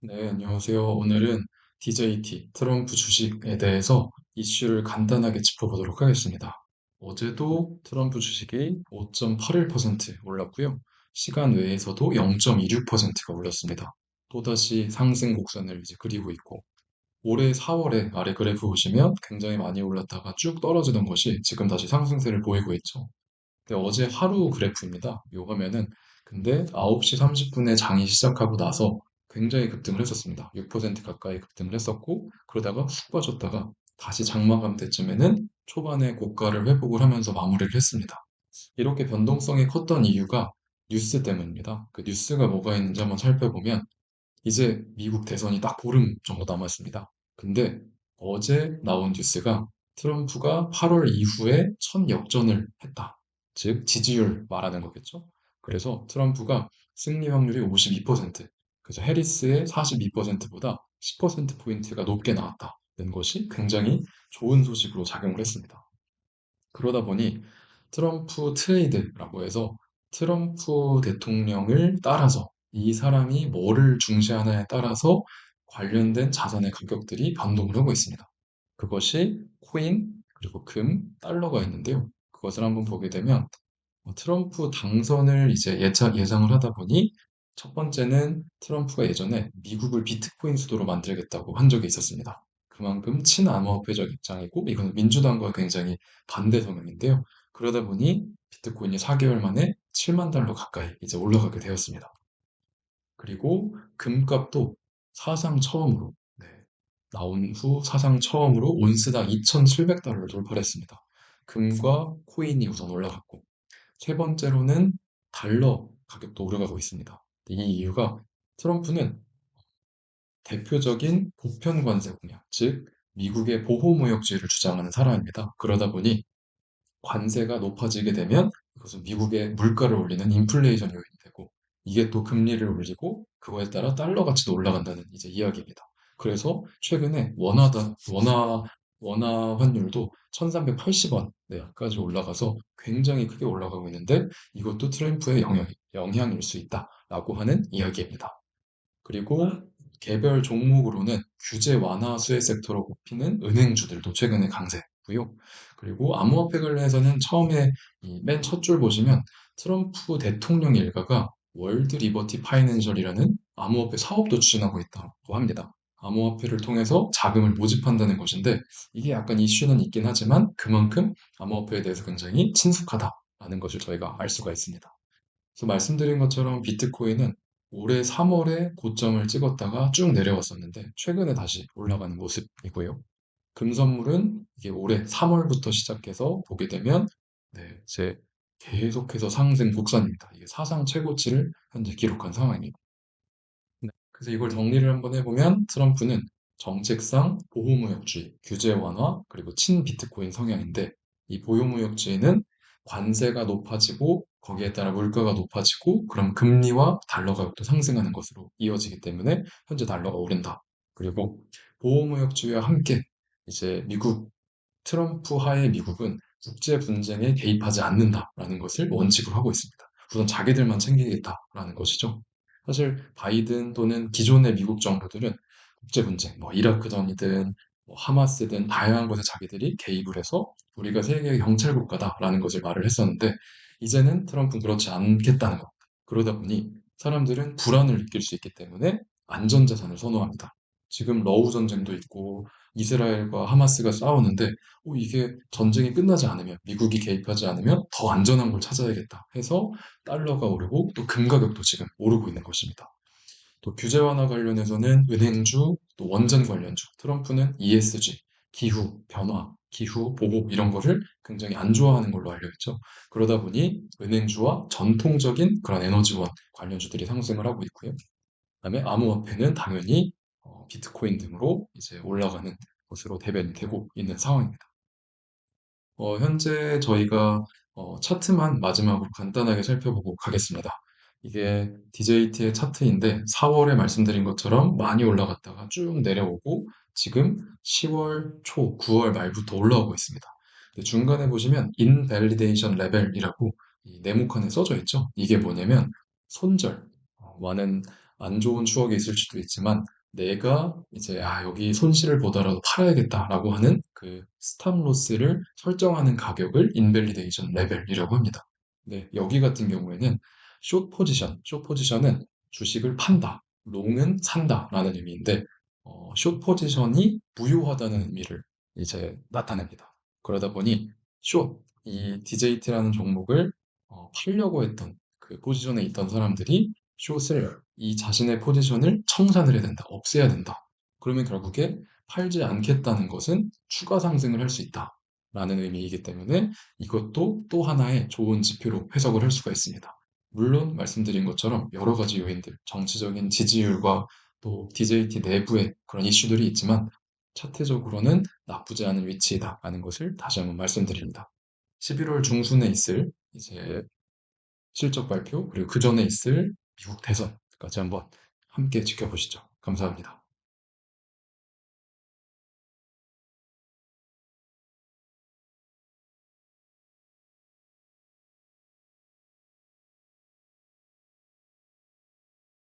네, 안녕하세요. 오늘은 DJT, 트럼프 주식에 대해서 이슈를 간단하게 짚어보도록 하겠습니다. 어제도 트럼프 주식이 5.81% 올랐고요. 시간 외에서도 0.26%가 올랐습니다. 또다시 상승 곡선을 이제 그리고 있고, 올해 4월에 아래 그래프 보시면 굉장히 많이 올랐다가 쭉 떨어지던 것이 지금 다시 상승세를 보이고 있죠. 네, 어제 하루 그래프입니다. 요 화면은 근데 9시 30분에 장이 시작하고 나서 굉장히 급등을 했었습니다. 6% 가까이 급등을 했었고 그러다가 훅 빠졌다가 다시 장마감 때쯤에는 초반에 고가를 회복을 하면서 마무리를 했습니다. 이렇게 변동성이 컸던 이유가 뉴스 때문입니다. 그 뉴스가 뭐가 있는지 한번 살펴보면 이제 미국 대선이 딱 보름 정도 남았습니다. 근데 어제 나온 뉴스가 트럼프가 8월 이후에 첫 역전을 했다. 즉, 지지율 말하는 거겠죠. 그래서 트럼프가 승리 확률이 52%, 그래서 해리스의 42%보다 10%포인트가 높게 나왔다는 것이 굉장히 좋은 소식으로 작용을 했습니다. 그러다 보니 트럼프 트레이드라고 해서 트럼프 대통령을 따라서 이 사람이 뭐를 중시하나에 따라서 관련된 자산의 가격들이 변동을 하고 있습니다. 그것이 코인, 그리고 금, 달러가 있는데요. 그것을 한번 보게 되면 트럼프 당선을 이제 예상을 하다 보니 첫 번째는 트럼프가 예전에 미국을 비트코인 수도로 만들겠다고 한 적이 있었습니다. 그만큼 친암호화폐적 입장이고 이건 민주당과 굉장히 반대 성향인데요. 그러다 보니 비트코인이 4개월 만에 7만 달러 가까이 이제 올라가게 되었습니다. 그리고 금값도 사상 처음으로 네, 나온 후 사상 처음으로 온스당 2,700달러를 돌파를 했습니다. 금과 코인이 우선 올라갔고 세 번째로는 달러 가격도 오르가고 있습니다. 이 이유가 트럼프는 대표적인 보편 관세 공약, 즉 미국의 보호무역주의를 주장하는 사람입니다. 그러다 보니 관세가 높아지게 되면 그것은 미국의 물가를 올리는 인플레이션 요인이 되고 이게 또 금리를 올리고 그거에 따라 달러 가치도 올라간다는 이제 이야기입니다. 그래서 최근에 원화 환율도 1380원까지 올라가서 굉장히 크게 올라가고 있는데 이것도 트럼프의 영향일 수 있다라고 하는 이야기입니다. 그리고 개별 종목으로는 규제 완화 수혜 섹터로 꼽히는 은행주들도 최근에 강세고요. 그리고 암호화폐 관련해서는 처음에 맨 첫 줄 보시면 트럼프 대통령 일가가 월드 리버티 파이낸셜이라는 암호화폐 사업도 추진하고 있다고 합니다. 암호화폐를 통해서 자금을 모집한다는 것인데 이게 약간 이슈는 있긴 하지만 그만큼 암호화폐에 대해서 굉장히 친숙하다라는 것을 저희가 알 수가 있습니다. 그래서 말씀드린 것처럼 비트코인은 올해 3월에 고점을 찍었다가 쭉 내려왔었는데 최근에 다시 올라가는 모습이고요. 금선물은 이게 올해 3월부터 시작해서 보게 되면 네, 이제 계속해서 상승 곡선입니다. 이게 사상 최고치를 현재 기록한 상황입니다. 네, 그래서 이걸 정리를 한번 해보면 트럼프는 정책상 보호무역주의, 규제 완화, 그리고 친비트코인 성향인데 이 보호무역주의는 관세가 높아지고 거기에 따라 물가가 높아지고 그럼 금리와 달러 가격도 상승하는 것으로 이어지기 때문에 현재 달러가 오른다. 그리고 보호무역주의와 함께 이제 트럼프 하에 미국은 국제 분쟁에 개입하지 않는다라는 것을 원칙으로 하고 있습니다. 우선 자기들만 챙기겠다라는 것이죠. 사실 바이든 또는 기존의 미국 정부들은 국제 분쟁, 뭐 이라크전이든 뭐 하마스든 다양한 곳에 자기들이 개입을 해서 우리가 세계 경찰 국가다라는 것을 말을 했었는데 이제는 트럼프는 그렇지 않겠다는 것. 그러다 보니 사람들은 불안을 느낄 수 있기 때문에 안전자산을 선호합니다. 지금 러우 전쟁도 있고 이스라엘과 하마스가 싸우는데 이게 전쟁이 끝나지 않으면 미국이 개입하지 않으면 더 안전한 걸 찾아야겠다 해서 달러가 오르고 또 금 가격도 지금 오르고 있는 것입니다. 또 규제 완화 관련해서는 은행주, 또 원전 관련주, 트럼프는 ESG, 기후 변화, 기후 보복 이런 거를 굉장히 안 좋아하는 걸로 알려 있죠. 그러다 보니 은행주와 전통적인 그런 에너지원 관련주들이 상승을 하고 있고요. 그다음에 암호화폐는 당연히 비트코인 등으로 이제 올라가는 것으로 대변이 되고 있는 상황입니다. 현재 저희가 차트만 마지막으로 간단하게 살펴보고 가겠습니다. 이게 DJT의 차트인데 4월에 말씀드린 것처럼 많이 올라갔다가 쭉 내려오고 지금 10월 초, 9월 말부터 올라오고 있습니다. 근데 중간에 보시면 Invalidation Level이라고 이 네모칸에 써져 있죠. 이게 뭐냐면 손절, 많은 안 좋은 추억이 있을 수도 있지만 내가 이제 여기 손실을 보더라도 팔아야겠다라고 하는 그 스탑 로스를 설정하는 가격을 인밸리데이션 레벨이라고 합니다. 네, 여기 같은 경우에는 숏 포지션은 주식을 판다, 롱은 산다라는 의미인데 숏 포지션이 부유하다는 의미를 이제 나타냅니다. 그러다 보니 이 DJT라는 종목을 팔려고 했던 그 포지션에 있던 사람들이 숏을 이 자신의 포지션을 청산을 해야 된다, 없애야 된다. 그러면 결국에 팔지 않겠다는 것은 추가 상승을 할 수 있다. 라는 의미이기 때문에 이것도 또 하나의 좋은 지표로 해석을 할 수가 있습니다. 물론 말씀드린 것처럼 여러 가지 요인들, 정치적인 지지율과 또 DJT 내부의 그런 이슈들이 있지만 차트적으로는 나쁘지 않은 위치이다라는 것을 다시 한번 말씀드립니다. 11월 중순에 있을 이제 실적 발표, 그리고 그 전에 있을 미국 대선까지 한번 함께 지켜보시죠. 감사합니다.